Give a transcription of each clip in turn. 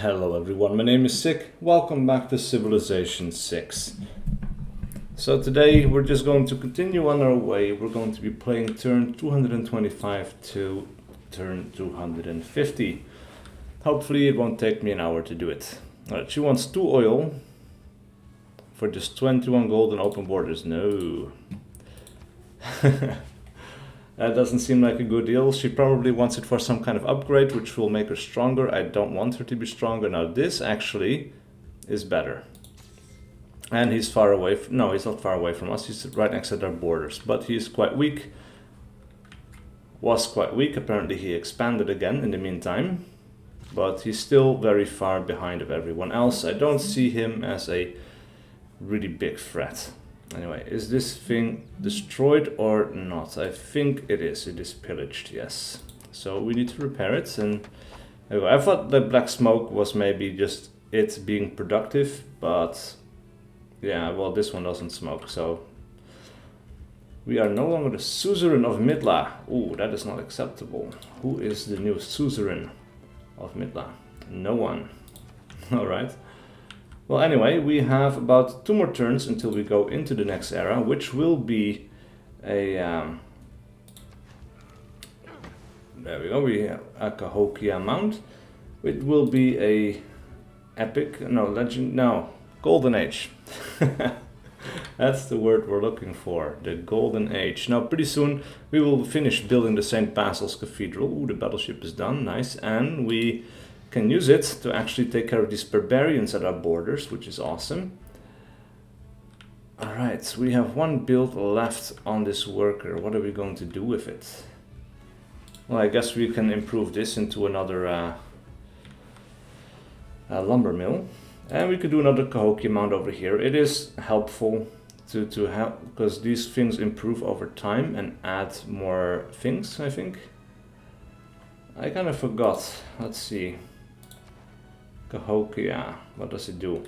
Hello everyone, my name is SiC. Welcome back to Civilization 6. So today we're just going to continue on our way. We're going to be playing turn 225 to turn 250. Hopefully it won't take me an hour to do it. Alright, she wants 2 oil for just 21 gold and open borders. No. That doesn't seem like a good deal. She probably wants it for some kind of upgrade, which will make her stronger. I don't want her to be stronger. Now this actually is better. And he's far away. No, he's not far away from us. He's right next to our borders. But he's quite weak. Was quite weak. Apparently he expanded again in the meantime. But he's still very far behind of everyone else. I don't see him as a really big threat. Anyway, is this thing destroyed or not? I think it is. It is pillaged, yes. So we need to repair it. And anyway, I thought the black smoke was maybe just it being productive, but yeah, well, this one doesn't smoke, so we are no longer the suzerain of Midla. Ooh, that is not acceptable. Who is the new suzerain of Midla? No one. All right. Well, anyway, we have about 2 more turns until we go into the next era, which will be a... there we go, we have a Cahokia Mount. It will be a epic, no, legend, no, Golden Age. That's the word we're looking for, the Golden Age. Now, pretty soon we will finish building the St. Basil's Cathedral. Ooh, the battleship is done, nice, and we can use it to actually take care of these barbarians at our borders, which is awesome. Alright, we have 1 build left on this worker. What are we going to do with it? Well, I guess we can improve this into another lumber mill. And we could do another Cahokia Mount over here. It is helpful to have, because these things improve over time and add more things, I think. I kind of forgot. Let's see. Cahokia, what does it do?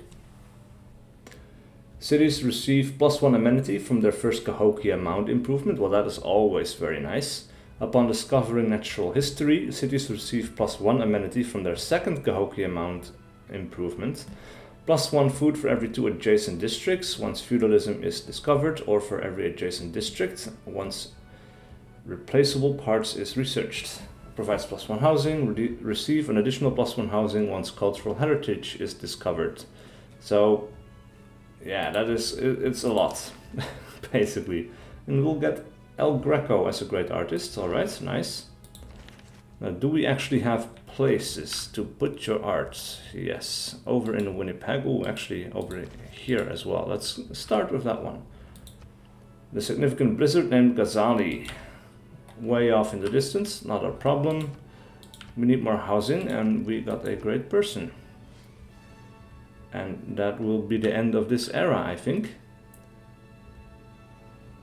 Cities receive +1 amenity from their first Cahokia Mount improvement. Well, that is always very nice. Upon discovering natural history, cities receive +1 amenity from their second Cahokia Mount improvement. +1 food for every 2 adjacent districts once feudalism is discovered, or for every adjacent district once replaceable parts is researched. Provides +1 housing, receive an additional +1 housing once cultural heritage is discovered. So yeah, that is, it's a lot, basically. And we'll get El Greco as a great artist. Alright, nice. Now, do we actually have places to put your art? Yes, over in Winnipeg. Oh, actually over here as well. Let's start with that one. The significant blizzard named Ghazali. Way off in the distance, not a problem. We need more housing, and we got a great person. And that will be the end of this era, I think.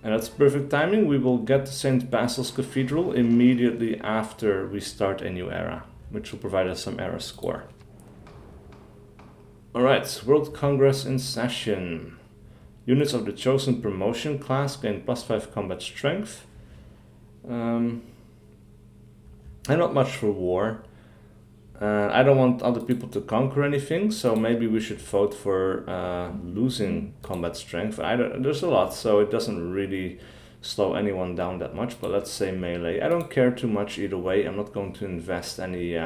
And that's perfect timing. We will get to St. Basil's Cathedral immediately after we start a new era, which will provide us some era score. Alright, World Congress in session. Units of the chosen promotion class gain +5 combat strength. I'm not much for war. I don't want other people to conquer anything, so maybe we should vote for losing combat strength. There's a lot, so it doesn't really slow anyone down that much, but let's say melee. I don't care too much either way. I'm not going to invest any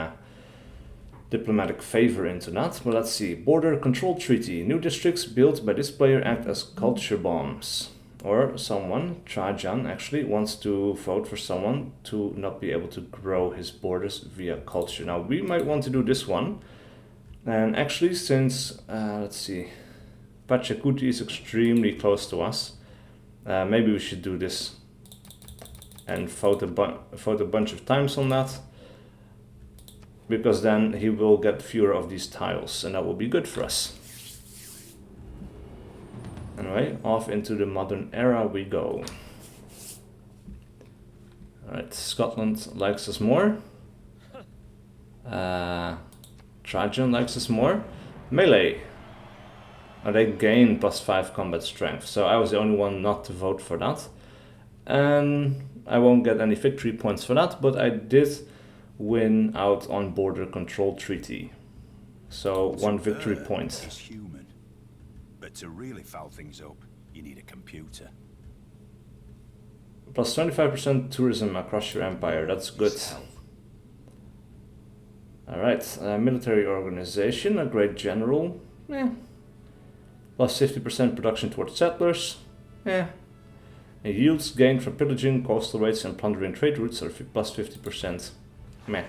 diplomatic favor into that, but let's see. Border Control Treaty. New districts built by this player act as culture bombs. Or someone, Trajan actually, wants to vote for someone to not be able to grow his borders via culture. Now, we might want to do this one. And actually, since, let's see, Pachacuti is extremely close to us, maybe we should do this and vote a bunch of times on that. Because then he will get fewer of these tiles, and that will be good for us. Anyway, off into the modern era we go. Alright, Scotland likes us more. Trajan likes us more. Melee. They gain +5 combat strength, so I was the only one not to vote for that. And I won't get any victory points for that, but I did win out on Border Control Treaty. So 1 victory point. Is human. But to really foul things up, you need a computer. Plus 25% tourism across your empire. That's good. Alright, military organization, a great general. Plus 50% production towards settlers. And yields gained from pillaging coastal raids and plundering trade routes are plus 50%. Meh.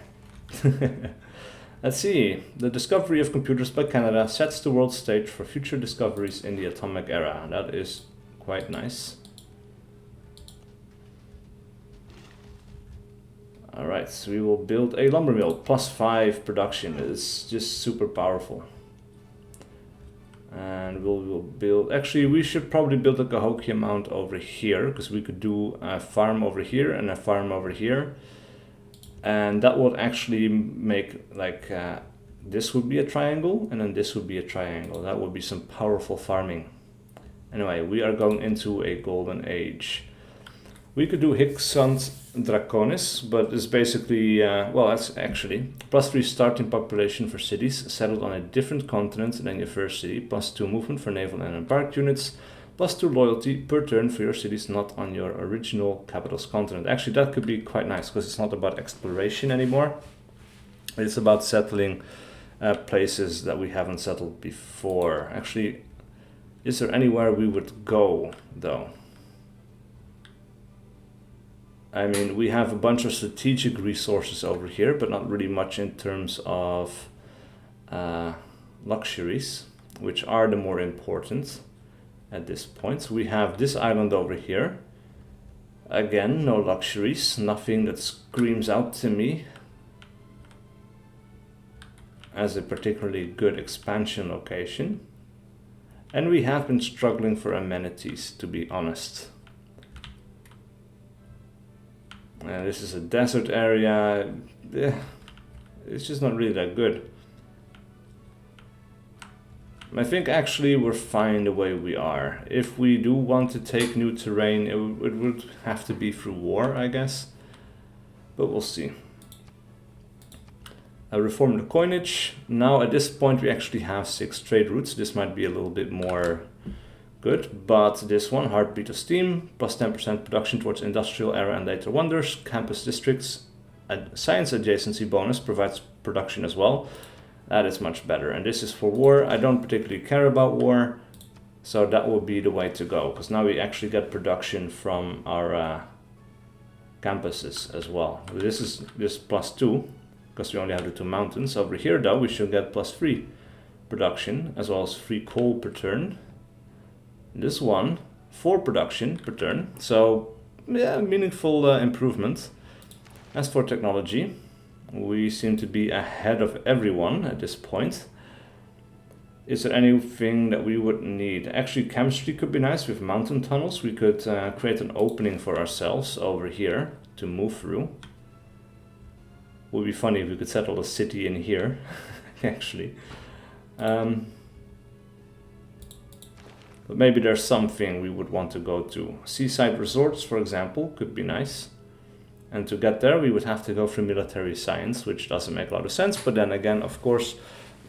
Let's see. The discovery of computers by Canada sets the world stage for future discoveries in the atomic era. That is quite nice. Alright, so we will build a lumber mill. Plus 5 production is just super powerful. And we'll build... Actually, we should probably build a Cahokia amount over here, because we could do a farm over here and a farm over here. And that would actually make, like, this would be a triangle, and then this would be a triangle. That would be some powerful farming. Anyway, we are going into a golden age. We could do Hicksant Draconis, but it's basically, well, that's actually plus 3 starting population for cities settled on a different continent than your first city, plus 2 movement for naval and embarked units, plus 2 loyalty per turn for your cities not on your original capital's continent. Actually, that could be quite nice, because it's not about exploration anymore. It's about settling places that we haven't settled before. Actually, is there anywhere we would go, though? I mean, we have a bunch of strategic resources over here, but not really much in terms of luxuries, which are the more important at this point. So we have this island over here. Again, no luxuries, nothing that screams out to me as a particularly good expansion location. And we have been struggling for amenities, to be honest. This is a desert area. It's just not really that good. I think actually we're fine the way we are. If we do want to take new terrain, it would have to be through war, I guess. But we'll see. Reform the coinage. Now at this point we actually have 6 trade routes. This might be a little bit more good, but this one, Heartbeat of Steam, plus 10% production towards industrial era and later wonders. Campus districts, science adjacency bonus provides production as well. That is much better. And this is for war. I don't particularly care about war, so that will be the way to go, because now we actually get production from our campuses as well. This is just plus 2, because we only have the 2 mountains. Over here though, we should get plus 3 production, as well as 3 coal per turn. This one, 4 production per turn, so yeah, meaningful improvement. As for technology, we seem to be ahead of everyone at this point. Is there anything that we would need? Actually, chemistry could be nice with mountain tunnels. We could create an opening for ourselves over here to move through. Would be funny if we could settle a city in here, actually. But maybe there's something we would want to go to. Seaside resorts, for example, could be nice. And to get there, we would have to go through military science, which doesn't make a lot of sense. But then again, of course,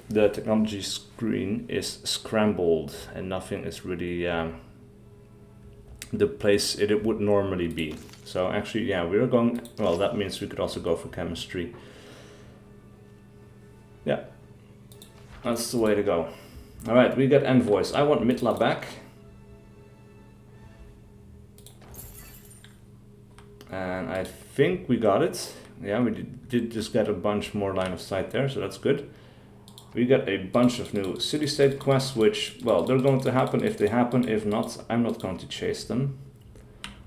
the technology screen is scrambled and nothing is really the place it would normally be. So actually, yeah, we're going... Well, that means we could also go for chemistry. Yeah, that's the way to go. Alright, we got envoys. I want Mitla back. And I think we got it. Yeah, we did just get a bunch more line of sight there, so that's good. We got a bunch of new city-state quests, which, well, they're going to happen if they happen. If not, I'm not going to chase them.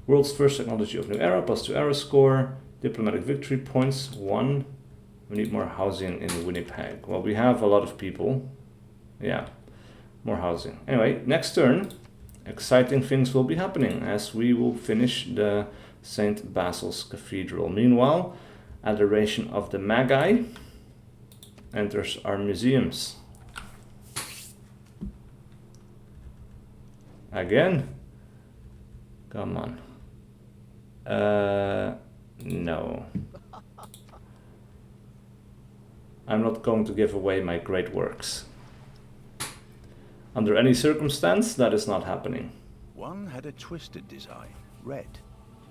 World's first technology of new era, plus 2 era score. Diplomatic victory points, 1. We need more housing in Winnipeg. Well, we have a lot of people. Yeah. More housing. Anyway, next turn, exciting things will be happening as we will finish the St. Basil's Cathedral. Meanwhile, Adoration of the Magi enters our museums. Again? Come on. No. I'm not going to give away my great works. Under any circumstance, that is not happening. One had a twisted design, red,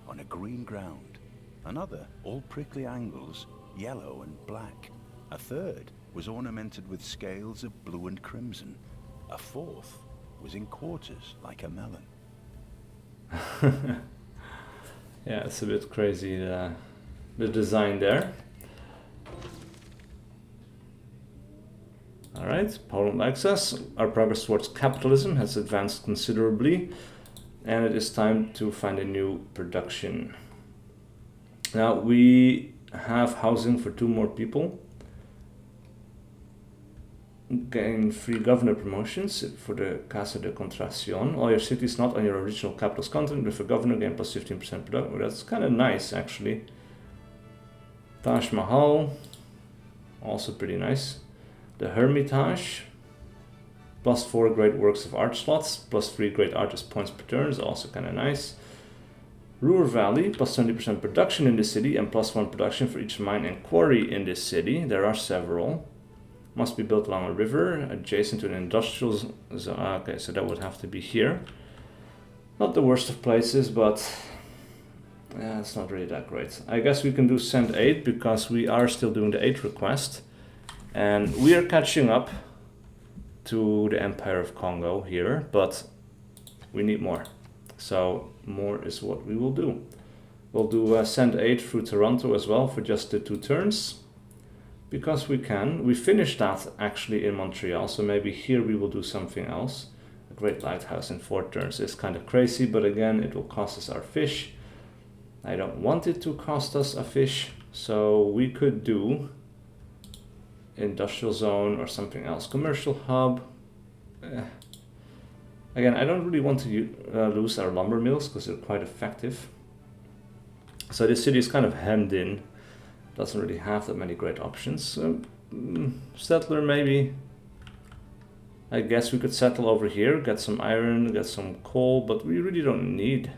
on a green ground. Another, all prickly angles, yellow and black. A third was ornamented with scales of blue and crimson. A fourth was in quarters, like a melon. Yeah, it's a bit crazy, the design there. Alright, Poland likes us. Our progress towards capitalism has advanced considerably, and it is time to find a new production. Now, we have housing for 2 more people. Gain free governor promotions for the Casa de Contratación. All your cities not on your original capital's content with a governor gain plus 15% production. That's kind of nice, actually. Taj Mahal, also pretty nice. The Hermitage, plus 4 great works of art slots, plus 3 great artist points per turn is also kind of nice. Ruhr Valley, plus 20% production in the city and plus 1 production for each mine and quarry in this city. There are several. Must be built along a river, adjacent to an industrial zone. Okay, so that would have to be here. Not the worst of places, but yeah, it's not really that great. I guess we can do send aid because we are still doing the aid request. And we are catching up to the Empire of Congo here, but we need more. So more is what we will do. We'll do send aid through Toronto as well for just the 2 turns. Because we can. We finished that actually in Montreal, so maybe here we will do something else. A great lighthouse in 4 turns is kind of crazy, but again, it will cost us our fish. I don't want it to cost us a fish, so we could do industrial zone or something else. Commercial hub. Again, I don't really want to lose our lumber mills because they're quite effective. So this city is kind of hemmed in. Doesn't really have that many great options. Settler maybe. I guess we could settle over here, get some iron, get some coal, but we really don't need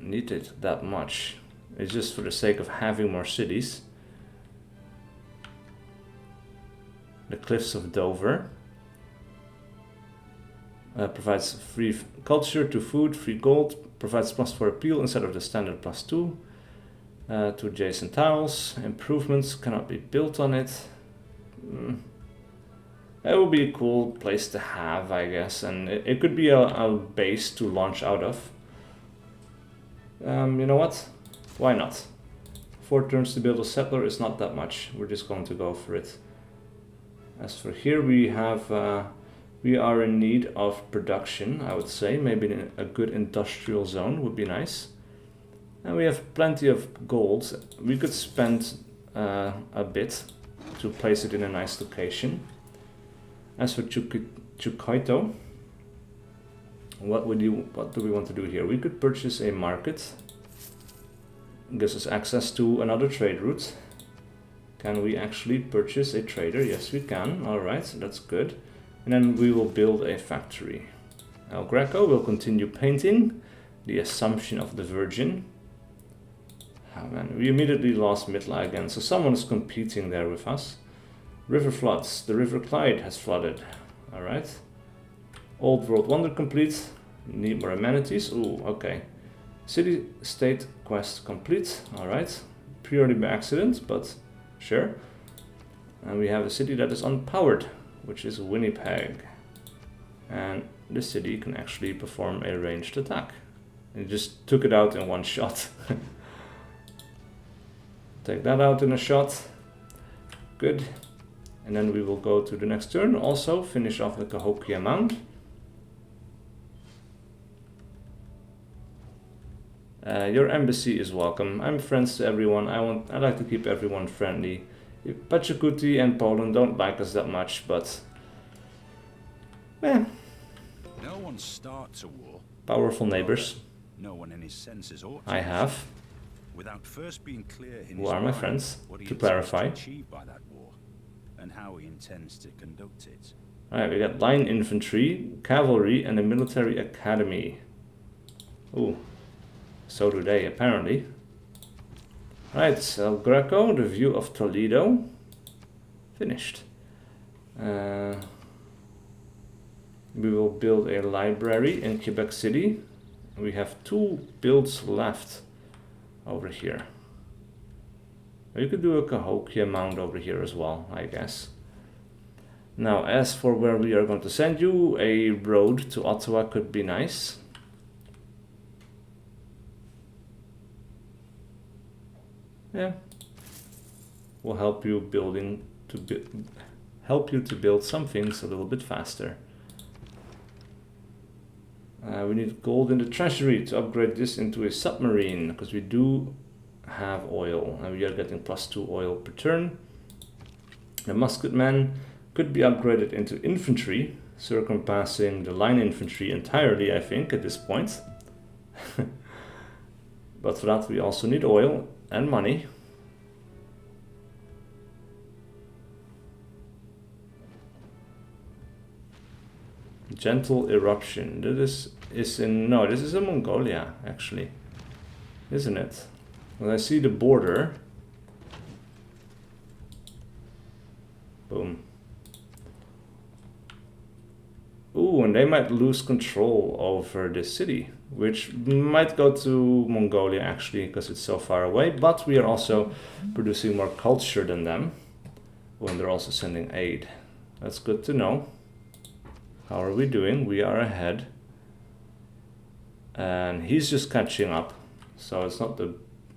it that much. It's just for the sake of having more cities. The Cliffs of Dover provides free culture to food, free gold, provides +4 appeal instead of the standard +2. To adjacent tiles. Improvements cannot be built on it. That would be a cool place to have, I guess, and it could be a base to launch out of. You know what? Why not? 4 turns to build a settler is not that much. We're just going to go for it. As for here, we are in need of production, I would say. Maybe a good industrial zone would be nice. And we have plenty of gold. We could spend a bit to place it in a nice location. As for Chukoito, what do we want to do here? We could purchase a market. It gives us access to another trade route. Can we actually purchase a trader? Yes, we can. All right, that's good. And then we will build a factory. El Greco will continue painting the Assumption of the Virgin. Oh man, we immediately lost Midla again, so someone is competing there with us. River floods. The River Clyde has flooded. Alright. Old World Wonder complete. Need more amenities. Ooh, okay. City-state quest complete. Alright. Purely by accident, but sure. And we have a city that is unpowered, which is Winnipeg. And this city can actually perform a ranged attack. And just took it out in 1 shot. Take that out in a shot. Good. And then we will go to the next turn. Also finish off the Cahokia Mound. Your embassy is welcome. I'm friends to everyone. I like to keep everyone friendly. Pachacuti and Poland don't like us that much, but no one starts a war. Powerful neighbors. No one in his senses ought to. I have. Without first being clear in Who are my friends, to clarify. Achieve by that war, and how he intends to conduct it. Alright, we got line infantry, cavalry, and a military academy. Ooh, so do they, apparently. Alright, El Greco, the view of Toledo. finished. We will build a library in Quebec City. We have 2 builds left over here. You could do a Cahokia Mound over here as well, I guess. Now, as for where we are going to send you, a road to Ottawa could be nice. Yeah, will help you to build some things a little bit faster. We need gold in the treasury to upgrade this into a submarine, because we do have oil and we are getting +2 oil per turn. The musketman could be upgraded into infantry, circumpassing the line infantry entirely, I think, at this point. But for that we also need oil and money. Gentle eruption. This is in Mongolia, actually, isn't it? When I see the border. Boom. Ooh, and they might lose control over this city, which might go to Mongolia actually, because it's so far away, but we are also producing more culture than them when they're also sending aid. That's good to know. How are we doing? We are ahead. And he's just catching up, so it's not the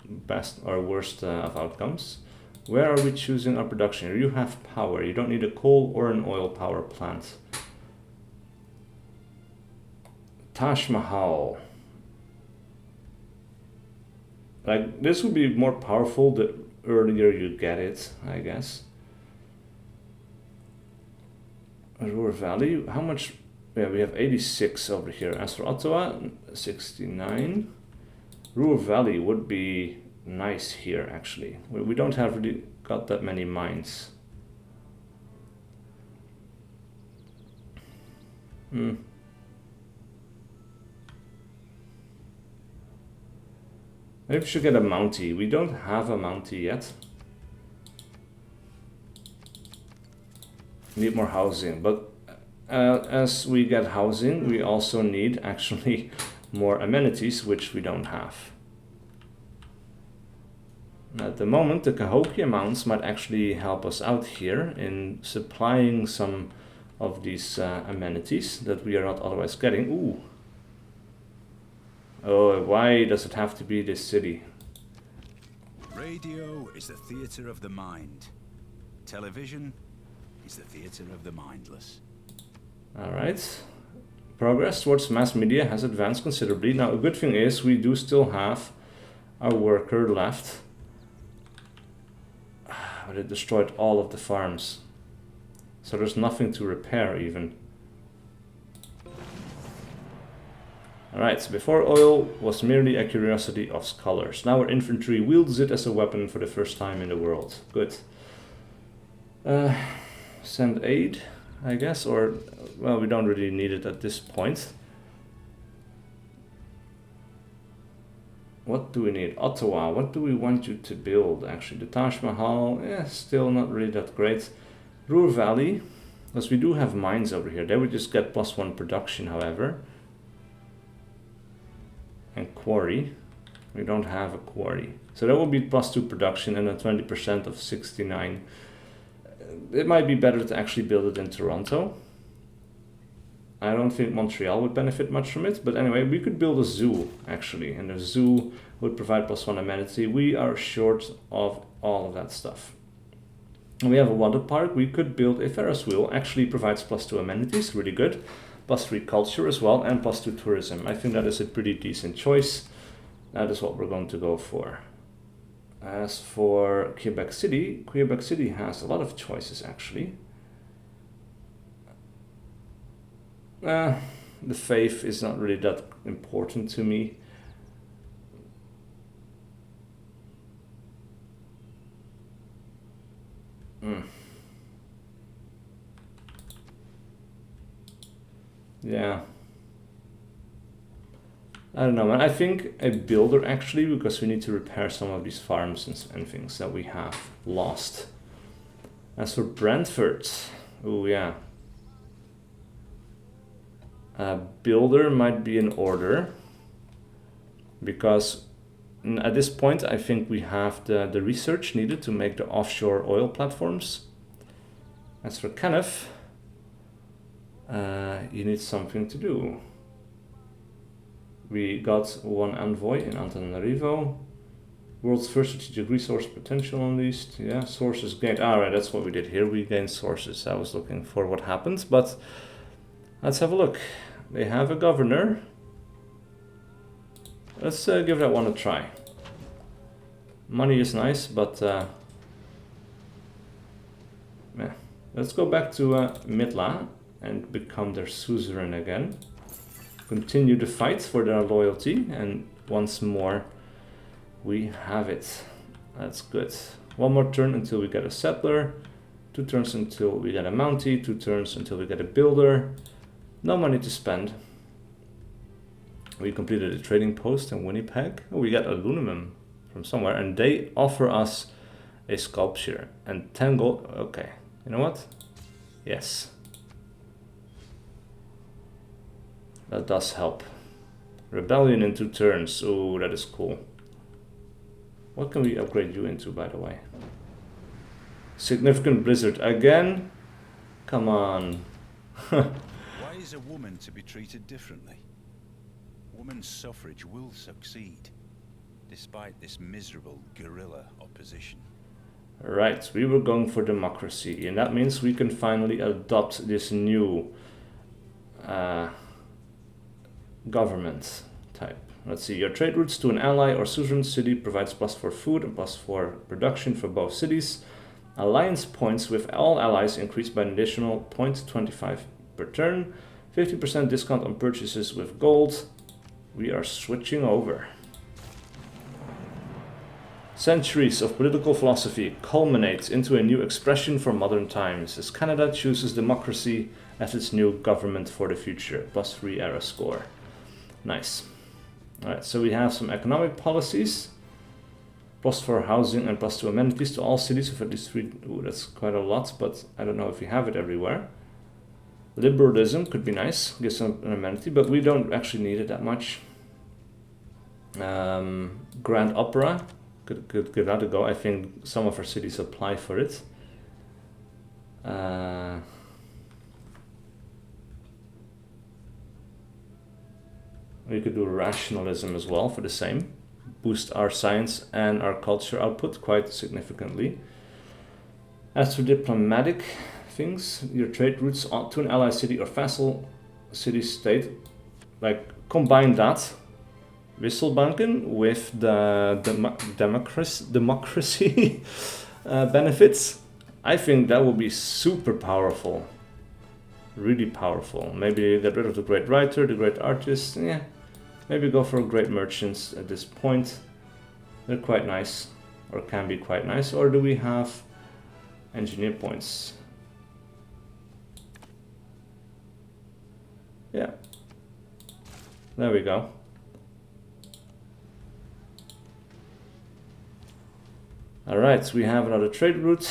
best or worst of outcomes. Where are we choosing our production? You have power. You don't need a coal or an oil power plant. Taj Mahal. Like, this would be more powerful the earlier you get it, I guess. Ruhr Valley, how much? Yeah, we have 86 over here. As for Ottawa, 69. Ruhr Valley would be nice here, actually. We don't have really got that many mines. Maybe we should get a Mountie. We don't have a Mountie yet. Need more housing, but as we get housing, we also need actually more amenities, which we don't have. At the moment, the Cahokia Mounds might actually help us out here in supplying some of these amenities that we are not otherwise getting. Ooh. Oh, why does it have to be this city? Radio is the theatre of the mind. Television is the theatre of the mindless. Alright. Progress towards mass media has advanced considerably. Now, a good thing is we do still have our worker left. But it destroyed all of the farms. So there's nothing to repair even. Alright, so before oil was merely a curiosity of scholars. Now our infantry wields it as a weapon for the first time in the world. Good. Send aid, I guess, or, well, we don't really need it at this point. What do we need? Ottawa, what do we want you to build? Actually, the Taj Mahal, still not really that great. Ruhr Valley, because we do have mines over here. They would just get +1 production, however. And quarry, we don't have a quarry. So that will be +2 production and a 20% of 69. It might be better to actually build it in Toronto. I don't think Montreal would benefit much from it, but anyway, we could build a zoo, actually, and a zoo would provide +1 amenity. We are short of all of that stuff. And we have a water park. We could build a Ferris wheel, actually provides +2 amenities, really good. +3 culture as well, and +2 tourism. I think that is a pretty decent choice. That is what we're going to go for. As for Quebec City has a lot of choices, actually. The faith is not really that important to me. Yeah. I don't know, man. I think a builder, actually, because we need to repair some of these farms and things that we have lost. As for Brentford, oh yeah. Builder might be in order, because at this point I think we have the research needed to make the offshore oil platforms. As for Kenneth, you need something to do. We got one envoy in Antananarivo. World's first strategic resource potential unleashed. Yeah, sources gained. Alright, that's what we did here. We gained sources. I was looking for what happened, but let's have a look. They have a governor. Let's give that one a try. Money is nice, but yeah. Let's go back to Midla and become their suzerain again. Continue the fight for their loyalty, and once more we have it. That's good. One more turn until we get a settler. 2 turns until we get a mountie. 2 turns until we get a builder. No money to spend. We completed a trading post in Winnipeg. Oh, we got aluminum from somewhere, and they offer us a sculpture and 10 gold. Okay, you know what? Yes. That does help. Rebellion in 2 turns. Oh, that is cool. What can we upgrade you into, by the way? Significant blizzard again? Come on. Why is a woman to be treated differently? Women's suffrage will succeed, despite this miserable guerrilla opposition. Right, we were going for democracy, and that means we can finally adopt this new government type. Let's see, your trade routes to an ally or suzerain city provides +4 food and +4 production for both cities. Alliance points with all allies increased by an additional 0.25 per turn. 50% discount on purchases with gold. We are switching over. Centuries of political philosophy culminate into a new expression for modern times as Canada chooses democracy as its new government for the future. +3 era score. Nice. Alright, so we have some economic policies. +4 housing and +2 amenities to all cities with at least 3. Ooh, that's quite a lot, but I don't know if we have it everywhere. Liberalism could be nice, give some an amenity, but we don't actually need it that much. Grand Opera could give that a go. I think some of our cities apply for it. We could do rationalism as well for the same. Boost our science and our culture output quite significantly. As for diplomatic things, your trade routes to an ally city or vassal city state, like combine that Wisselbanken with the democracy benefits. I think that would be super powerful. Really powerful. Maybe get rid of the great writer, the great artist. Yeah, maybe go for great merchants at this point. They're quite nice, or can be quite nice. Or do we have engineer points? Yeah. There we go. Alright, so we have another trade route.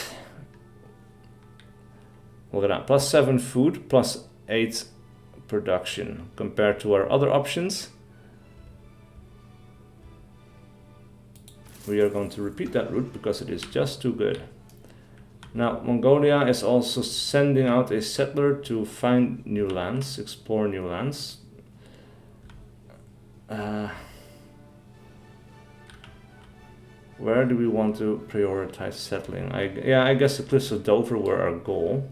Look at that, +7 food, +8 production compared to our other options. We are going to repeat that route because it is just too good. Now, Mongolia is also sending out a settler to find new lands, explore new lands. Where do we want to prioritize settling? I guess the Cliffs of Dover were our goal.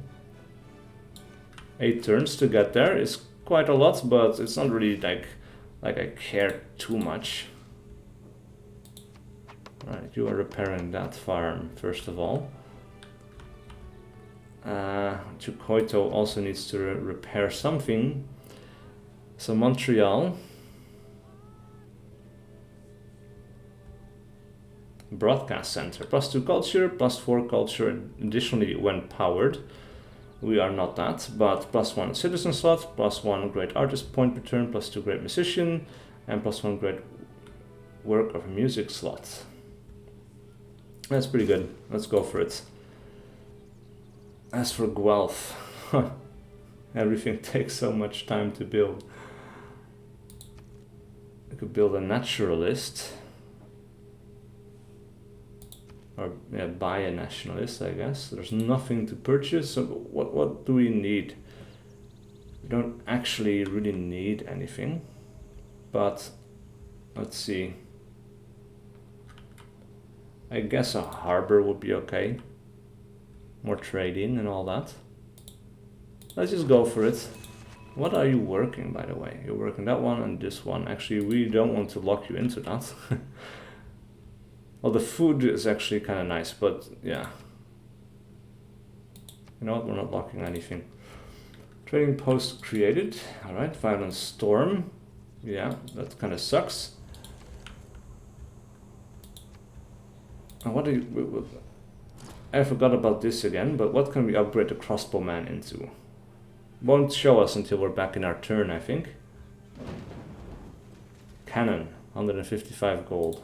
8 turns to get there is quite a lot, but it's not really like I care too much. Right, you are repairing that farm first of all. Chukoito also needs to repair something. So Montreal. Broadcast center, +2 culture, +4 culture additionally when powered. We are not that, but +1 citizen slot, +1 great artist point per turn, +2 great musician, and +1 great work of music slot. That's pretty good. Let's go for it. As for Guelph, everything takes so much time to build. I could build a naturalist. Or yeah, buy a nationalist, I guess. There's nothing to purchase, so what do we need? We don't actually really need anything. But let's see. I guess a harbor would be okay. More trading and all that. Let's just go for it. What are you working, by the way? You're working that one and this one. Actually, we don't want to lock you into that. Well, the food is actually kind of nice, but yeah. You know what? We're not locking anything. Trading post created. All right, violent storm. Yeah, that kind of sucks. And what do you... I forgot about this again, but what can we upgrade the crossbowman into? Won't show us until we're back in our turn, I think. Cannon, 155 gold.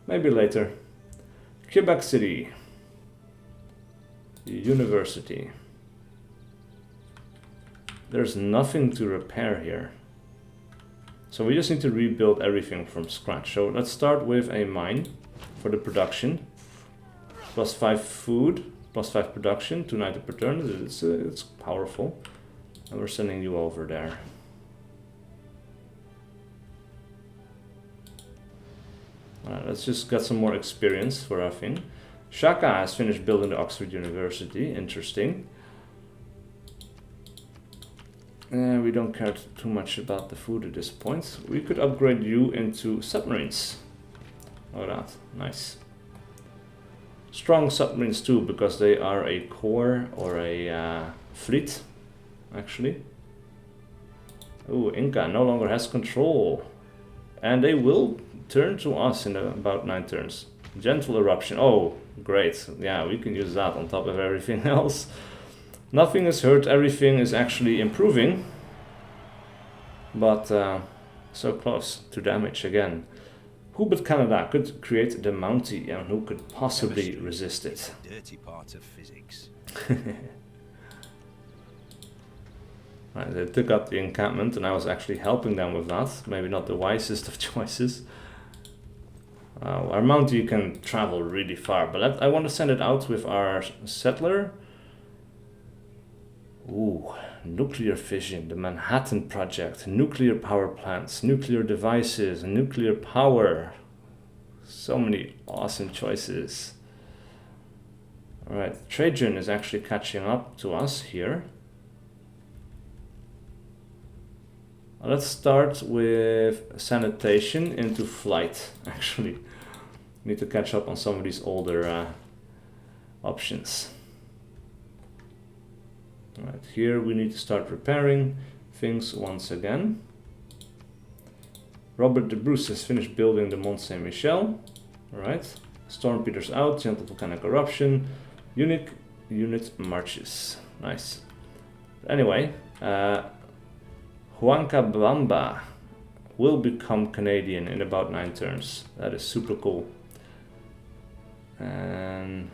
Maybe later. Quebec City. University. There's nothing to repair here. So we just need to rebuild everything from scratch. So let's start with a mine for the production. +5 food, +5 production, 290 per turn. It's powerful. And we're sending you over there. Alright, let's just get some more experience for our thing. Shaka has finished building the Oxford University. Interesting. We don't care too much about the food at this point. We could upgrade you into submarines. Look at that. Nice. Strong submarines too, because they are a core or a fleet, actually. Ooh, Inca no longer has control. And they will turn to us in about 9 turns. Gentle eruption. Oh, great. Yeah, we can use that on top of everything else. Nothing is hurt, everything is actually improving. But so close to damage again. Who but Canada could create the Mountie, and who could possibly resist it? Dirty part of physics. Right, they took up the encampment and I was actually helping them with that. Maybe not the wisest of choices. Our Mountie can travel really far, but I want to send it out with our settler. Ooh, nuclear fission, the Manhattan Project, nuclear power plants, nuclear devices, nuclear power. So many awesome choices. Alright, Trajan is actually catching up to us here. Let's start with sanitation into flight, actually. Need to catch up on some of these older options. Right, here we need to start repairing things once again. Robert de Bruce has finished building the Mont Saint-Michel. Alright, Storm Peters out, gentle volcanic eruption, unique unit marches. Nice. Anyway, Huancabamba will become Canadian in about 9 turns. That is super cool. And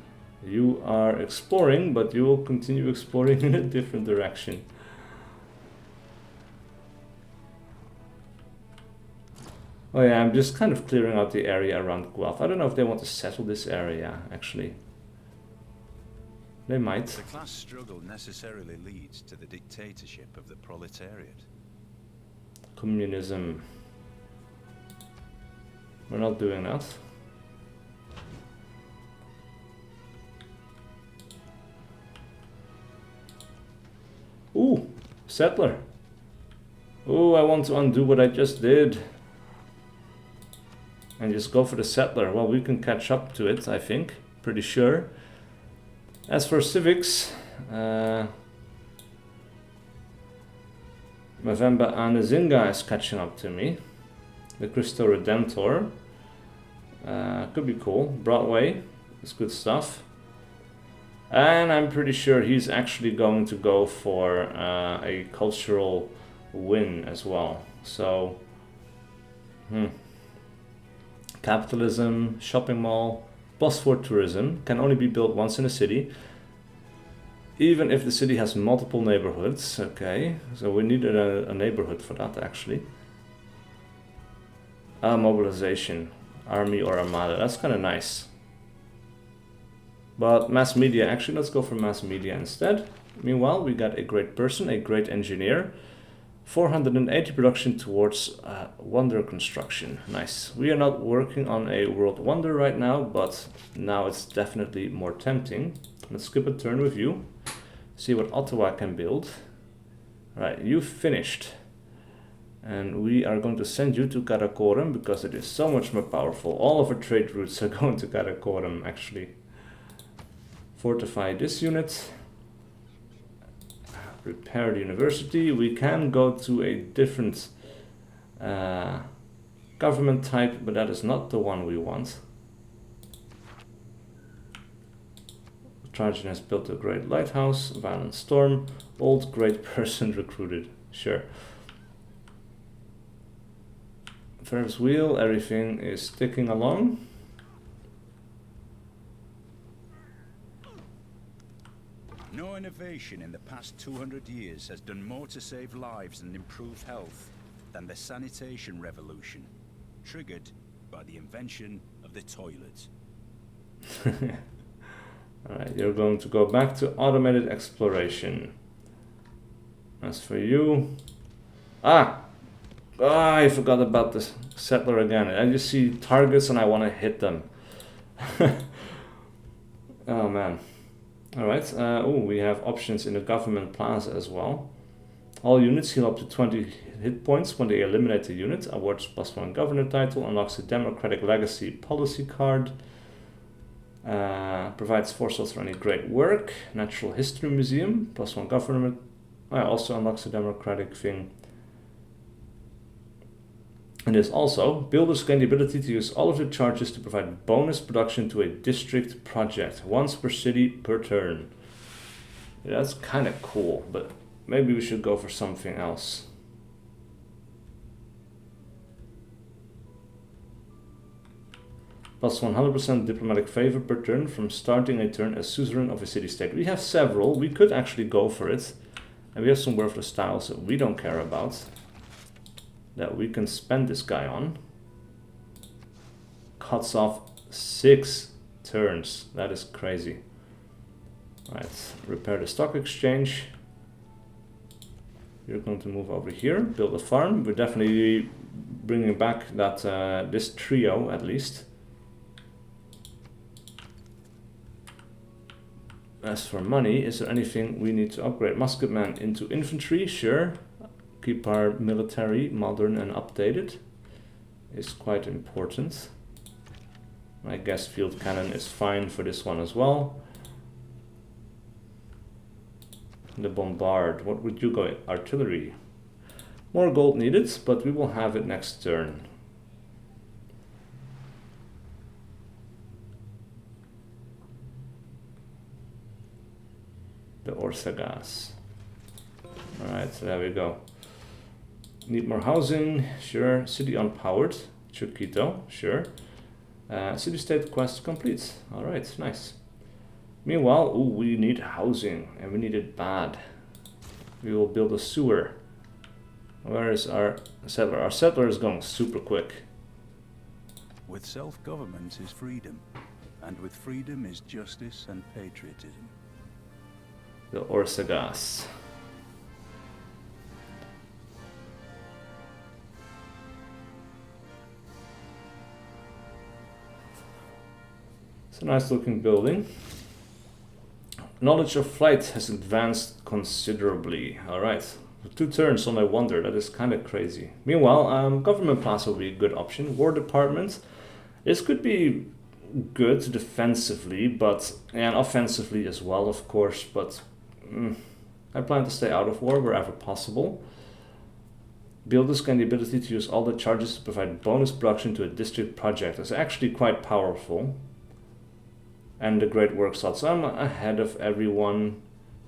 you are exploring, but you will continue exploring in a different direction. Oh yeah, I'm just kind of clearing out the area around Guelph. I don't know if they want to settle this area, actually. They might. The class struggle necessarily leads to the dictatorship of the proletariat. Communism. We're not doing that. Ooh, settler. Ooh, I want to undo what I just did. And just go for the settler. Well, we can catch up to it, I think. Pretty sure. As for civics, Mavemba Anazinga is catching up to me. The Cristo Redemptor. Could be cool. Broadway is good stuff. And I'm pretty sure he's actually going to go for a cultural win as well. So, capitalism, shopping mall, +4 tourism, can only be built once in a city. even if the city has multiple neighborhoods. Okay, so we need a neighborhood for that actually. Mobilization, army or armada, that's kind of nice. But mass media, actually let's go for mass media instead. Meanwhile, we got a great person, a great engineer. 480 production towards wonder construction. Nice. We are not working on a world wonder right now, but now it's definitely more tempting. Let's skip a turn with you. See what Ottawa can build. Alright, you finished. And we are going to send you to Karakorum because it is so much more powerful. All of our trade routes are going to Karakorum actually. Fortify this unit. Repair the university. We can go to a different government type, but that is not the one we want. Trajan has built a great lighthouse, violent storm, old great person recruited. Sure. Ferris wheel, everything is ticking along. No innovation in the past 200 years has done more to save lives and improve health than the sanitation revolution, triggered by the invention of the toilet. Alright, you're going to go back to automated exploration. As for you... I forgot about the settler again. I just see targets and I want to hit them. Oh man. Alright, we have options in the government plaza as well. All units heal up to 20 hit points when they eliminate the unit. Awards +1 governor title. Unlocks a democratic legacy policy card. Provides 4 slots for any great work. Natural history museum. +1 government. Also unlocks a democratic thing. And there's also, builders gain the ability to use all of their charges to provide bonus production to a district project, once per city per turn. Yeah, that's kind of cool, but maybe we should go for something else. Plus 100% diplomatic favor per turn from starting a turn as suzerain of a city-state. We have several, we could actually go for it. And we have some worthless styles that we don't care about, that we can spend this guy on. Cuts off 6 turns. That is crazy. Right, repair the stock exchange. You're going to move over here, build a farm. We're definitely bringing back that this trio at least. As for money, is there anything we need to upgrade? Musketman into infantry, sure. Keep our military modern and updated is quite important. I guess field cannon is fine for this one as well. The bombard, what would you go? Artillery. More gold needed, but we will have it next turn. The Orsagas. Alright, so there we go. Need more housing, sure. City unpowered, Chiquito, sure. City-state quest complete. Alright, nice. Meanwhile, we need housing, and we need it bad. We will build a sewer. Where is our settler? Our settler is going super quick. With self-government is freedom, and with freedom is justice and patriotism. The Orsagas. It's a nice looking building. Knowledge of flight has advanced considerably. Alright, 2 turns on my wonder, that is kind of crazy. Meanwhile, government plaza will be a good option. War department, this could be good defensively, but and offensively as well, of course, but I plan to stay out of war wherever possible. Builders gain the ability to use all the charges to provide bonus production to a district project. It's actually quite powerful. And the great work slots. I'm ahead of everyone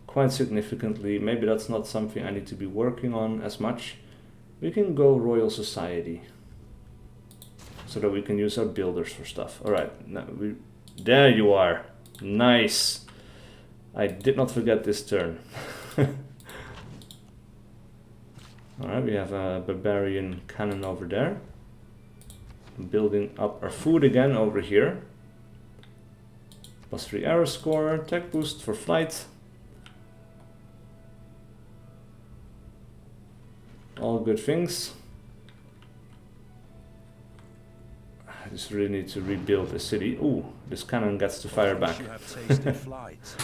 quite significantly. Maybe that's not something I need to be working on as much. We can go Royal Society so that we can use our builders for stuff. Alright, now there you are. Nice. I did not forget this turn. Alright, we have a barbarian cannon over there. Building up our food again over here. +3 arrow score, tech boost for flight. All good things. I just really need to rebuild the city. Ooh, this cannon gets to fire back. You have tasted flight.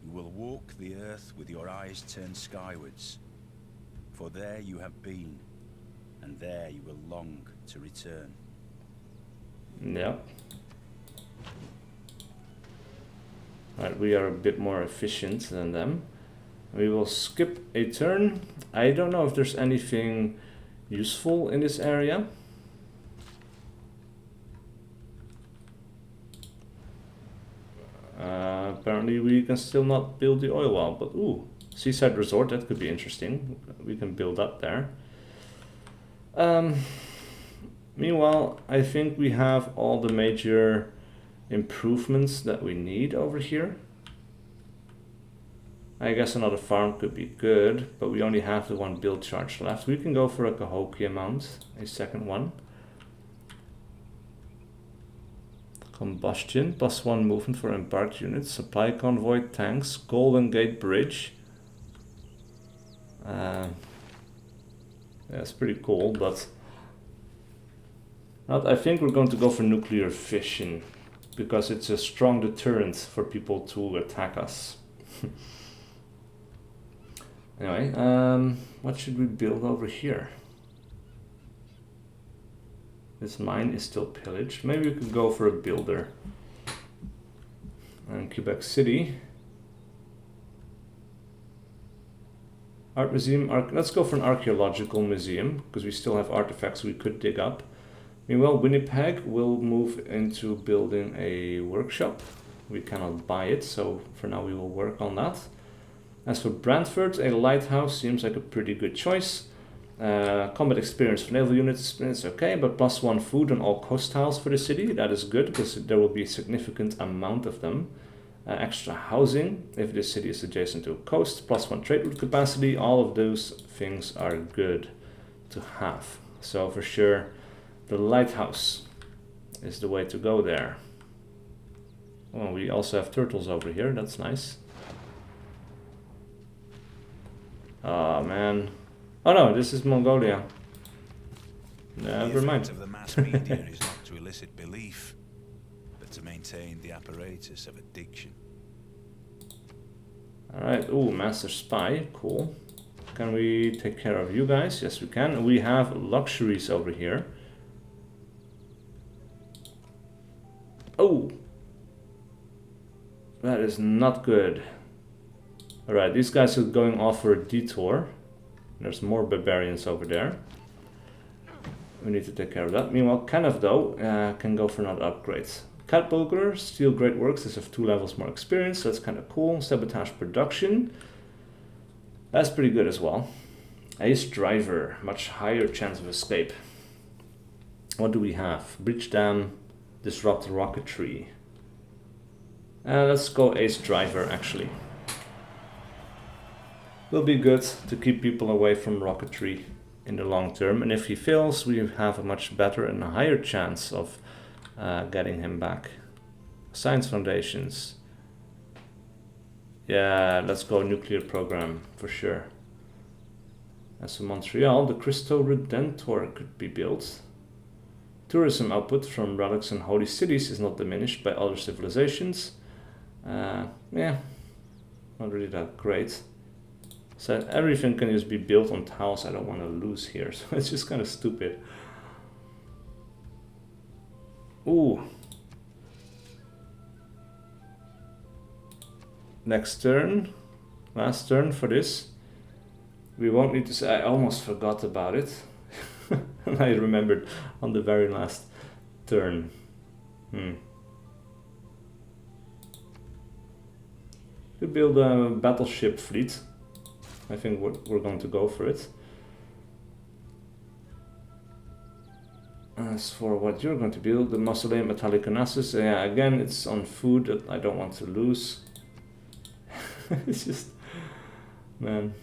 You will walk the earth with your eyes turned skywards. For there you have been, and there you will long to return. Yeah. Alright, we are a bit more efficient than them. We will skip a turn. I don't know if there's anything useful in this area. Apparently we can still not build the oil well, but ooh, seaside resort, that could be interesting. We can build up there. Meanwhile, I think we have all the major improvements that we need over here. I guess another farm could be good, but we only have the one build charge left. We can go for a Cahokia mount, a second one. Combustion, +1 movement for embarked units, supply convoy, tanks, Golden Gate Bridge. Yeah, it's pretty cool, but I think we're going to go for nuclear fission because it's a strong deterrent for people to attack us. Anyway, what should we build over here? This mine is still pillaged. Maybe we could go for a builder. And Quebec City. Art museum. Let's go for an archaeological museum because we still have artifacts we could dig up. Meanwhile, Winnipeg will move into building a workshop. We cannot buy it, so for now we will work on that. As for Brantford, a lighthouse seems like a pretty good choice. Combat experience for naval units is okay, but +1 food on all coast tiles for the city. That is good because there will be a significant amount of them. Extra housing if the city is adjacent to a coast, +1 trade route capacity. All of those things are good to have. So for sure, the lighthouse is the way to go there. Oh, we also have turtles over here. That's nice. Oh man. Oh no, this is Mongolia. Never mind. The effect of the mass media is not to elicit belief, but to maintain the apparatus of addiction. Alright, ooh, Master Spy, cool. Can we take care of you guys? Yes, we can. We have luxuries over here. Oh! That is not good. Alright, these guys are going off for a detour. There's more barbarians over there. We need to take care of that. Meanwhile, Kenneth, though, can go for another upgrade. Cat Bulger, Steel Great Works, is of 2 levels more experience, so that's kind of cool. Sabotage Production, that's pretty good as well. Ace Driver, much higher chance of escape. What do we have? Breach Dam, Disrupt Rocketry. Let's go Ace Driver, actually. Will be good to keep people away from rocketry in the long term, and if he fails, we have a much better and a higher chance of getting him back. Science Foundations. Yeah, let's go nuclear program for sure. As for Montreal, the Cristo Redentor could be built. Tourism output from relics and holy cities is not diminished by other civilizations. Yeah, not really that great. So everything can just be built on tiles I don't want to lose here, so it's just kind of stupid. Ooh. Next turn, last turn for this. We won't need to say, I almost forgot about it. I remembered on the very last turn. Could build a battleship fleet. I think we're going to go for it. As for what you're going to build, the Mausoleum Metallic Onassis, yeah, again, it's on food that I don't want to lose. It's just, man.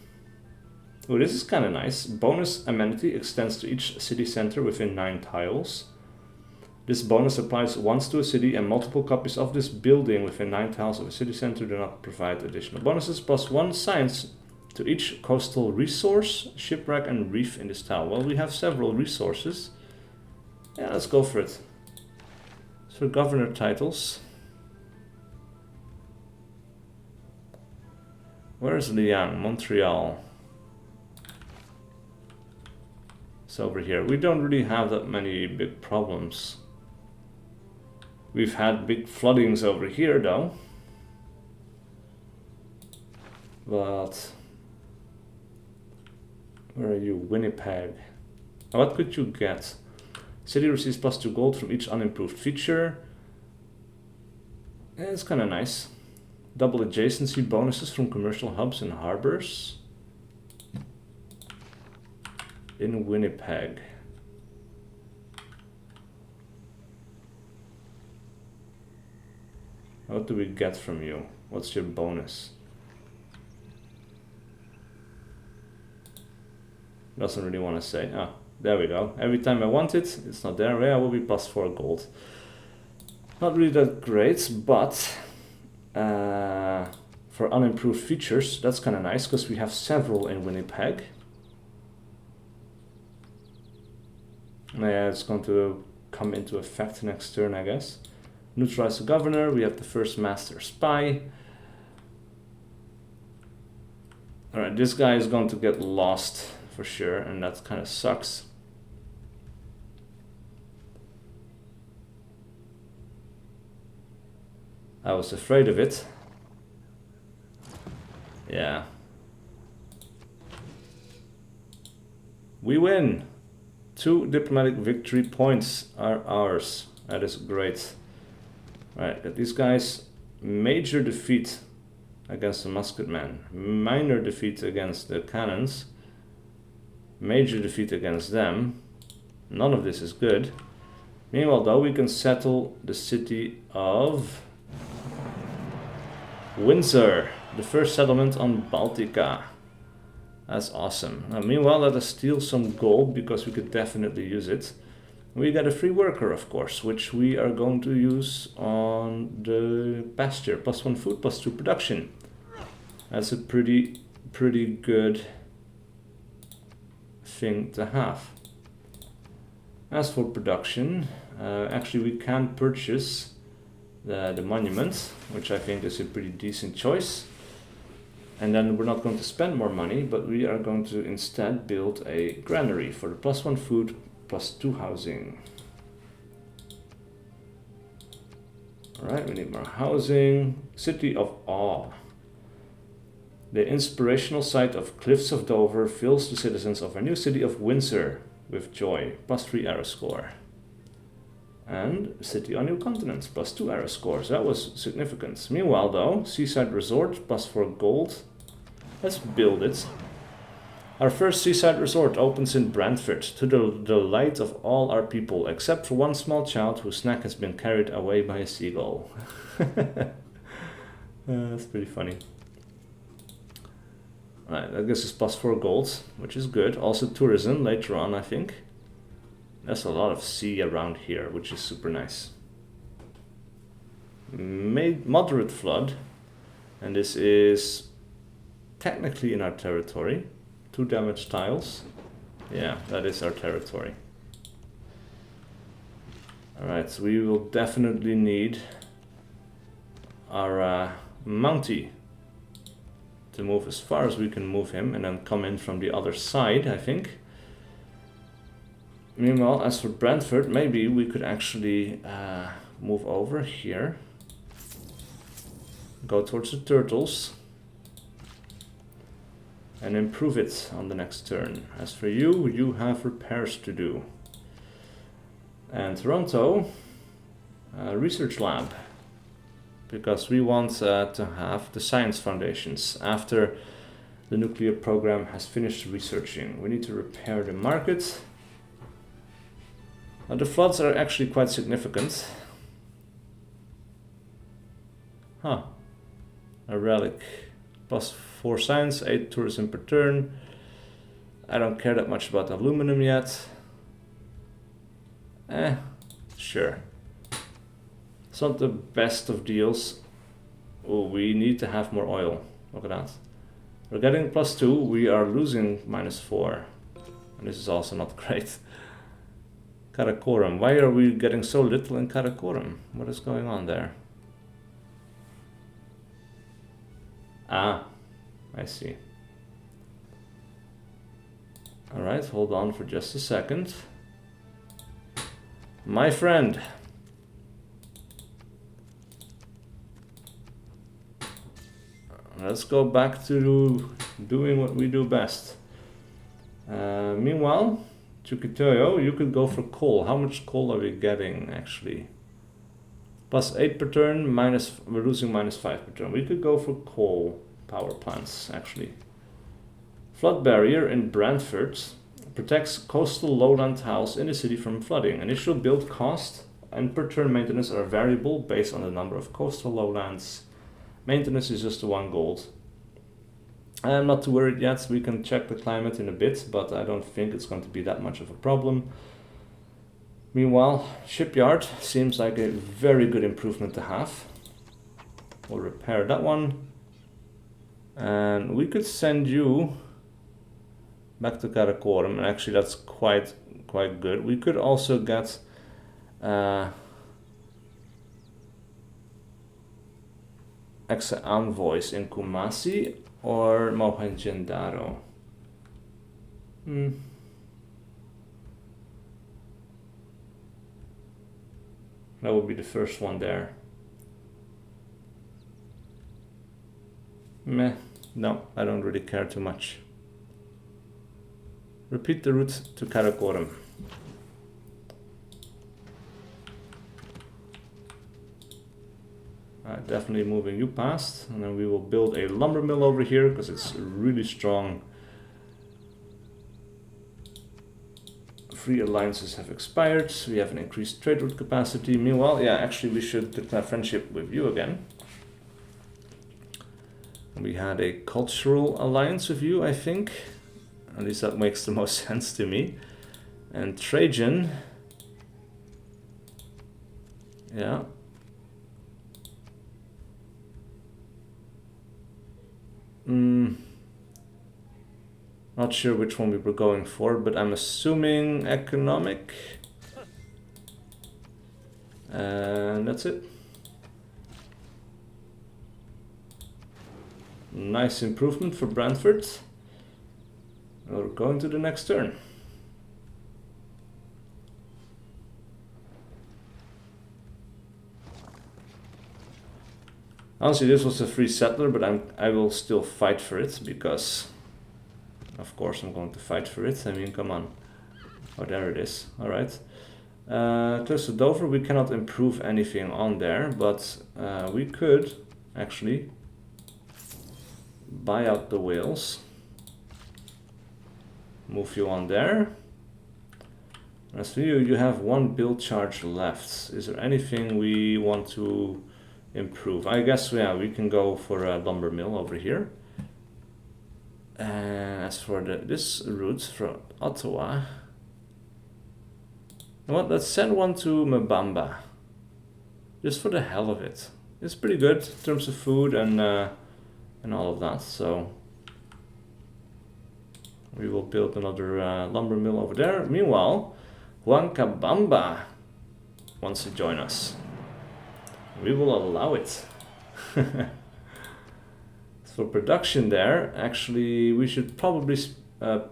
Oh, this is kind of nice. Bonus amenity extends to each city center within 9 tiles. This bonus applies once to a city, and multiple copies of this building within 9 tiles of a city center do not provide additional bonuses. +1 science to each coastal resource, shipwreck, and reef in this tile. Well, we have several resources. Yeah, let's go for it. So governor titles. Where's Liang? Montreal. It's over here. We don't really have that many big problems. We've had big floodings over here though. But where are you? Winnipeg. What could you get? City receives +2 gold from each unimproved feature. Yeah, it's kind of nice. Double adjacency bonuses from commercial hubs and harbors. In Winnipeg. What do we get from you? What's your bonus? Doesn't really want to say. Ah, there we go. Every time I want it, it's not there. Yeah, will be +4 gold. Not really that great, but for unimproved features, that's kind of nice because we have several in Winnipeg. Yeah, it's going to come into effect next turn, I guess. Neutralize the governor. We have the first master spy. Alright, this guy is going to get lost for sure, and that kind of sucks. I was afraid of it. Yeah. We win! 2 diplomatic victory points are ours. That is great. Right, these guys, major defeat against the musketmen, minor defeat against the cannons, major defeat against them. None of this is good. Meanwhile, though, we can settle the city of Windsor, the first settlement on Baltica. That's awesome. Now, meanwhile, let us steal some gold because we could definitely use it. We get a free worker, of course, which we are going to use on the pasture. +1 food, +2 production. That's a pretty good thing to have. As for production, actually we can purchase the monument, which I think is a pretty decent choice. And then we're not going to spend more money, but we are going to instead build a granary for the +1 food, +2 housing. Alright, we need more housing. City of Awe. The inspirational sight of Cliffs of Dover fills the citizens of our new city of Windsor with joy. +3 arrow score. And City on New Continent, +2 arrow scores. That was significant. Meanwhile though, Seaside Resort, +4 gold. Let's build it. Our first seaside resort opens in Brantford, to the delight of all our people, except for one small child whose snack has been carried away by a seagull. That's pretty funny. Alright, that gives us +4 gold, which is good. Also tourism later on, I think. There's a lot of sea around here, which is super nice. Moderate flood, and this is technically in our territory. 2 damaged tiles. Yeah, that is our territory. Alright, so we will definitely need our Mountie to move as far as we can move him and then come in from the other side, I think. Meanwhile, as for Brantford, maybe we could actually move over here. Go towards the turtles. And improve it on the next turn. As for you, you have repairs to do. And Toronto, research lab. Because we want to have the science foundations after the nuclear program has finished researching. We need to repair the market. The floods are actually quite significant. Huh. A relic. +4 science, 8 tourism per turn. I don't care that much about aluminum yet. Sure. It's not the best of deals. Oh, we need to have more oil. Look at that. We're getting +2, we are losing -4. And this is also not great. Karakoram. Why are we getting so little in Karakoram? What is going on there? Ah, I see. Alright, hold on for just a second. My friend. Let's go back to doing what we do best. Meanwhile, Chukitoyo, you could go for coal. How much coal are we getting actually? +8 per turn, we're losing -5 per turn. We could go for coal power plants actually. Flood barrier in Brantford protects coastal lowland house in the city from flooding. Initial build cost and per turn maintenance are variable based on the number of coastal lowlands. Maintenance is just 1 gold. I'm not too worried yet. We can check the climate in a bit, but I don't think it's going to be that much of a problem. Meanwhile, shipyard seems like a very good improvement to have. We'll repair that one. And we could send you back to Karakoram, and actually that's quite good. We could also get ex-envoys in Kumasi or Mohenjo-daro. That would be the first one there. Meh, no, I don't really care too much. Repeat the route to Karakoram. Definitely moving you past, and then we will build a lumber mill over here because it's really strong. Free alliances have expired. We have an increased trade route capacity. Meanwhile, yeah, actually we should declare friendship with you again. We had a cultural alliance with you, I think. At least that makes the most sense to me. And Trajan. Yeah. Not sure which one we were going for, but I'm assuming economic. And that's it. Nice improvement for Brantford. We're going to the next turn. Honestly, this was a free settler, but I will still fight for it because, of course, I'm going to fight for it. I mean, come on. Oh, there it is. All right. Close to Dover, we cannot improve anything on there, but we could actually buy out the whales. Move you on there. As for you, you have 1 build charge left. Is there anything we want to improve? I guess, yeah, we can go for a lumber mill over here. And as for this route from Ottawa, you know what, let's send one to Mbamba. Just for the hell of it. It's pretty good in terms of food and all of that, so we will build another lumber mill over there. Meanwhile, Huancabamba wants to join us. We will allow it. For production there, actually, we should probably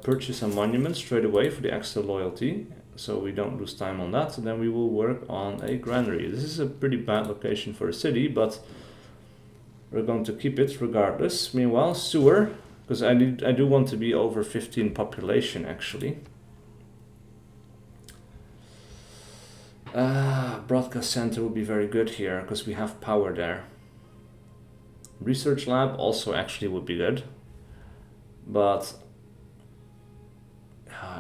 purchase a monument straight away for the extra loyalty, so we don't lose time on that. And then we will work on a granary. This is a pretty bad location for a city, but we're going to keep it regardless. Meanwhile, sewer, because I do want to be over 15 population actually. Broadcast center would be very good here because we have power there. Research lab also actually would be good, but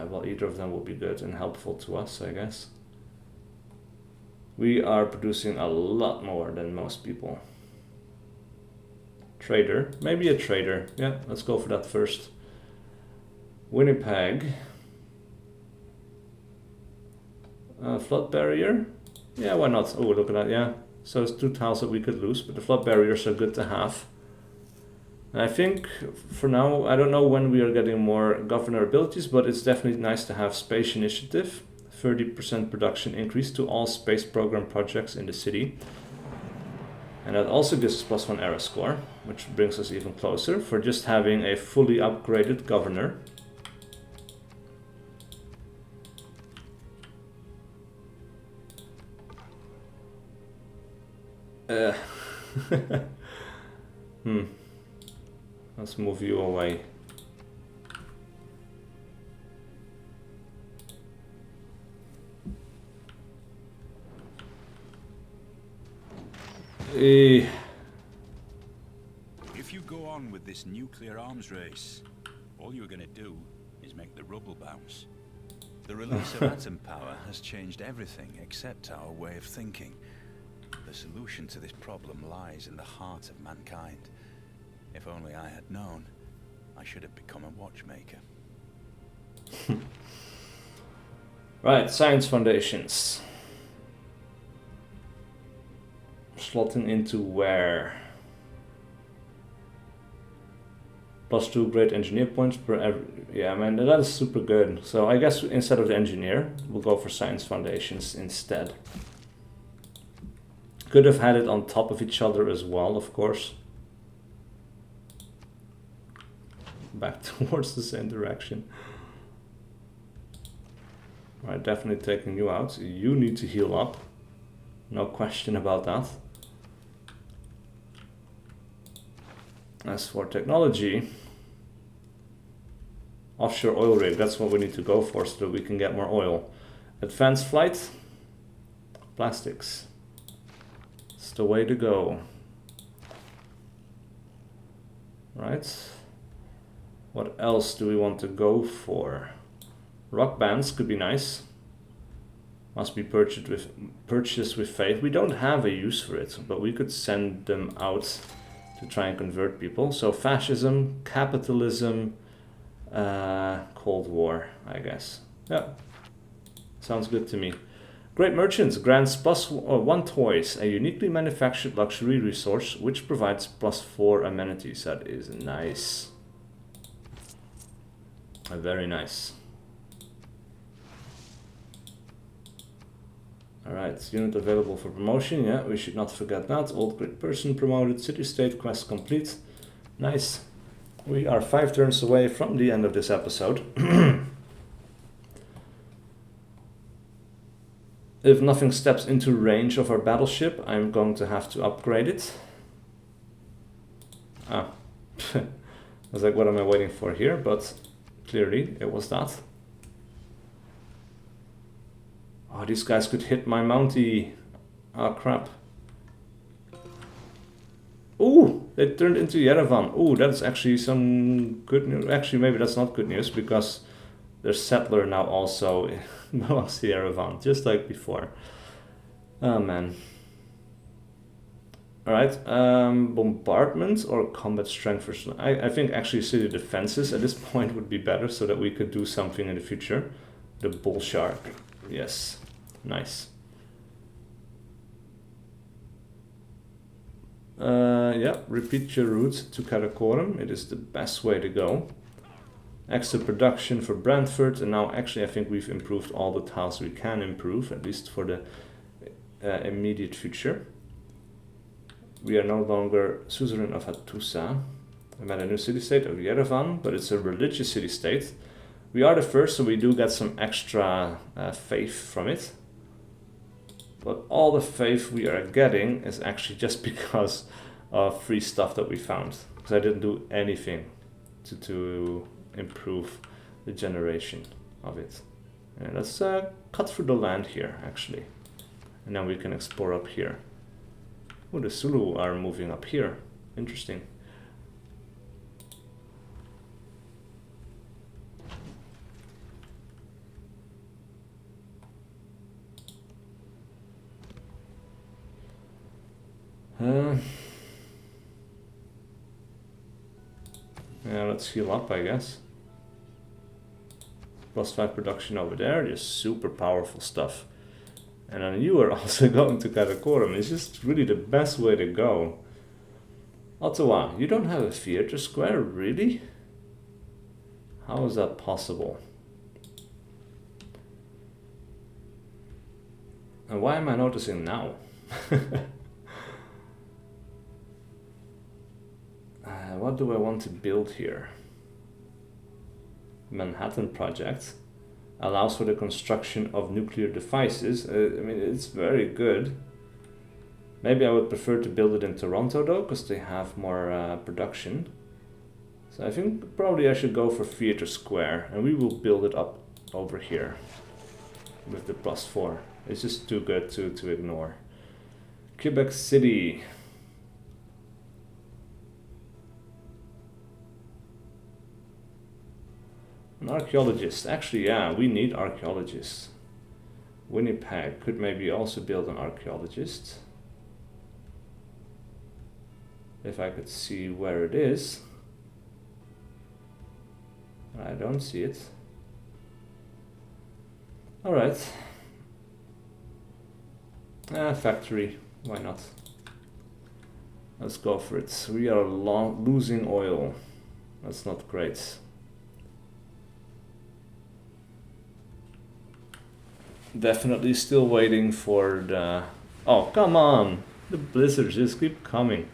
well, either of them will be good and helpful to us, I guess. We are producing a lot more than most people. Trader. Maybe a trader. Yeah, let's go for that first. Winnipeg. Flood barrier. Yeah, why not? Oh, look at that. Yeah. So it's 2 tiles that we could lose, but the flood barriers are good to have. And I think for now, I don't know when we are getting more governor abilities, but it's definitely nice to have space initiative. 30% production increase to all space program projects in the city. And that also gives us +1 era score, which brings us even closer for just having a fully upgraded governor. Let's move you away. If you go on with this nuclear arms race, all you're gonna do is make the rubble bounce. The release of atom power has changed everything except our way of thinking. The solution to this problem lies in the heart of mankind. If only I had known, I should have become a watchmaker. Right, science foundations. Slotting into where? +2 great engineer points per every... Yeah, man, that is super good. So I guess instead of the engineer, we'll go for science foundations instead. Could have had it on top of each other as well, of course. Back towards the same direction. Right, definitely taking you out. You need to heal up. No question about that. As for technology, offshore oil rig, that's what we need to go for so that we can get more oil. Advanced flight, plastics. It's the way to go. Right. What else do we want to go for? Rock bands could be nice. Must be purchased with faith. We don't have a use for it, but we could send them out to try and convert people. So fascism, capitalism, Cold War, I guess. Yeah, sounds good to me. Great Merchants grants +1 toys, a uniquely manufactured luxury resource which provides +4 amenities. That is nice. Very nice. Alright, unit available for promotion. Yeah, we should not forget that. Old great person promoted. City-state quest complete. Nice. We are 5 turns away from the end of this episode. If nothing steps into range of our battleship, I'm going to have to upgrade it. I was like, what am I waiting for here? But clearly it was that. Oh, these guys could hit my Mountie. Oh, crap. Ooh, they turned into Yerevan. Ooh, that's actually some good news. Actually, maybe that's not good news because their settler now also belongs to Yerevan, just like before. Oh, man. Alright, bombardment or combat strength for... I think actually city defenses at this point would be better so that we could do something in the future. The bull shark. Yes, nice. Yeah, repeat your route to Karakorum. It is the best way to go. Extra production for Brantford, and now actually I think we've improved all the tiles we can improve, at least for the immediate future. We are no longer suzerain of Hattusa. We had a new city-state of Yerevan, but it's a religious city-state. We are the first, so we do get some extra faith from it. But all the faith we are getting is actually just because of free stuff that we found. Because I didn't do anything to improve the generation of it. And let's cut through the land here, actually. And then we can explore up here. Oh, the Zulu are moving up here. Interesting. Yeah, let's heal up, I guess. +5 production over there, just super powerful stuff. And then you are also going to Karakorum. It's just really the best way to go. Ottawa, you don't have a theater square, really? How is that possible? And why am I noticing now? What do I want to build here? Manhattan Project allows for the construction of nuclear devices. I mean, it's very good. Maybe I would prefer to build it in Toronto though, because they have more production. So I think probably I should go for Theatre Square, and we will build it up over here with the +4. It's just too good to ignore. Quebec City. An archaeologist. Actually, yeah, we need archaeologists. Winnipeg could maybe also build an archaeologist. If I could see where it is. I don't see it. Alright. Factory. Why not? Let's go for it. We are losing oil. That's not great. Definitely still waiting for the... Oh, come on! The blizzards just keep coming.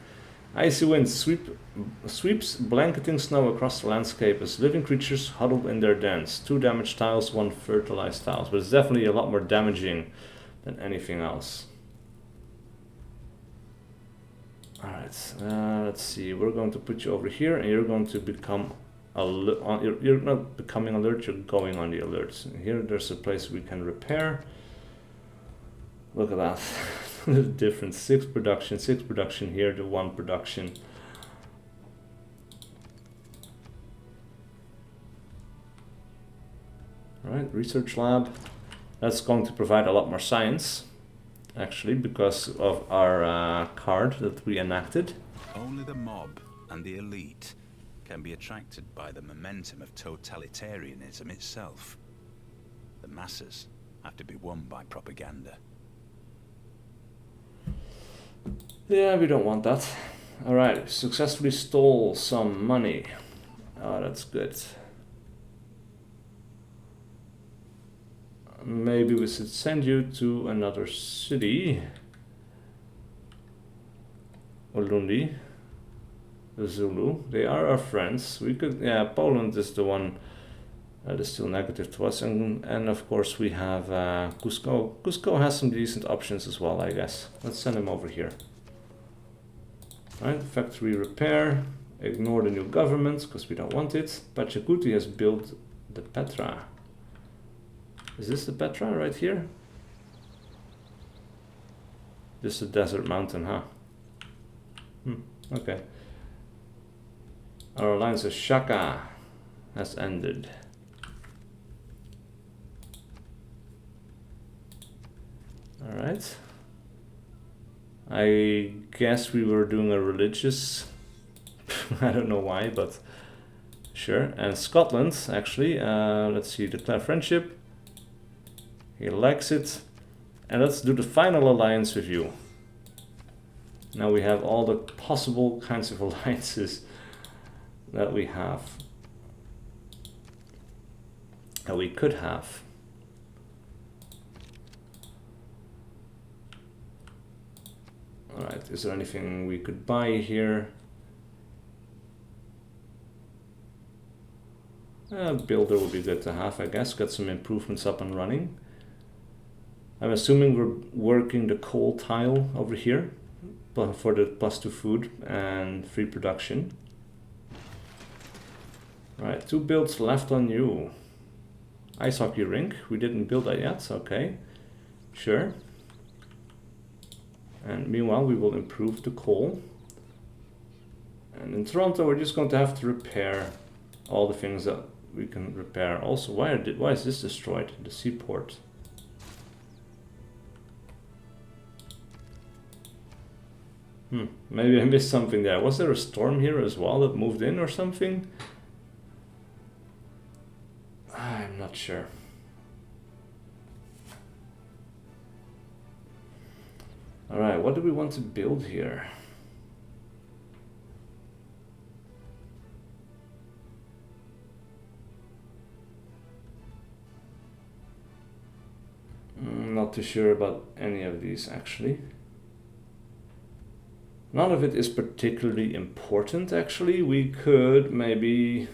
Icy wind sweeps blanketing snow across the landscape as living creatures huddle in their dens. 2 damaged tiles, 1 fertilized tiles. But it's definitely a lot more damaging than anything else. Alright, let's see. We're going to put you over here, and you're going to become... You're not becoming alert, you're going on the alerts. Here there's a place we can repair. Look at that. The difference. 6 production here to 1 production. Alright, research lab. That's going to provide a lot more science, actually, because of our card that we enacted. Only the mob and the elite can be attracted by the momentum of totalitarianism itself. The masses have to be won by propaganda. Yeah, we don't want that. Alright, successfully stole some money. Oh, that's good. Maybe we should send you to another city. Olundi. Zulu. They are our friends. We could... Yeah, Poland is the one that is still negative to us. And of course we have Cusco. Cusco has some decent options as well, I guess. Let's send him over here. Right, factory repair. Ignore the new government because we don't want it. Pachacuti has built the Petra. Is this the Petra right here? This is a desert mountain, huh? Okay. Our alliance with Shaka has ended. Alright. I guess we were doing a religious... I don't know why, but sure. And Scotland, actually. Let's see, declare friendship. He likes it. And let's do the final alliance with you. Now we have all the possible kinds of alliances that we have. That we could have. Alright, is there anything we could buy here? Builder would be good to have, I guess. Got some improvements up and running. I'm assuming we're working the coal tile over here for the +2 food and free production. Right, 2 builds left on you. Ice hockey rink, we didn't build that yet, okay. Sure. And meanwhile we will improve the coal. And in Toronto we're just going to have to repair all the things that we can repair. Also, why is this destroyed? The seaport. Maybe I missed something there. Was there a storm here as well that moved in or something? I'm not sure. Alright, what do we want to build here? Not too sure about any of these actually. None of it is particularly important actually. We could maybe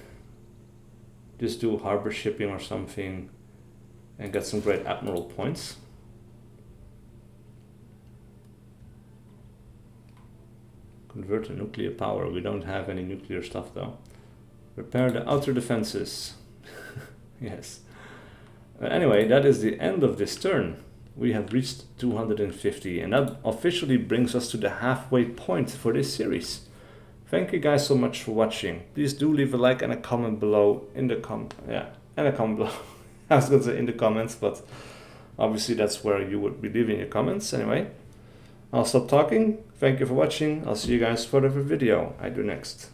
just do harbor shipping or something and get some great admiral points. Convert to nuclear power. We don't have any nuclear stuff though. Repair the outer defenses. Yes. Anyway, that is the end of this turn. We have reached 250 and that officially brings us to the halfway point for this series. Thank you guys so much for watching. Please do leave a like and a comment below in the and a comment below. I was going to say in the comments, but obviously that's where you would be leaving your comments. Anyway, I'll stop talking. Thank you for watching. I'll see you guys for whatever video I do next.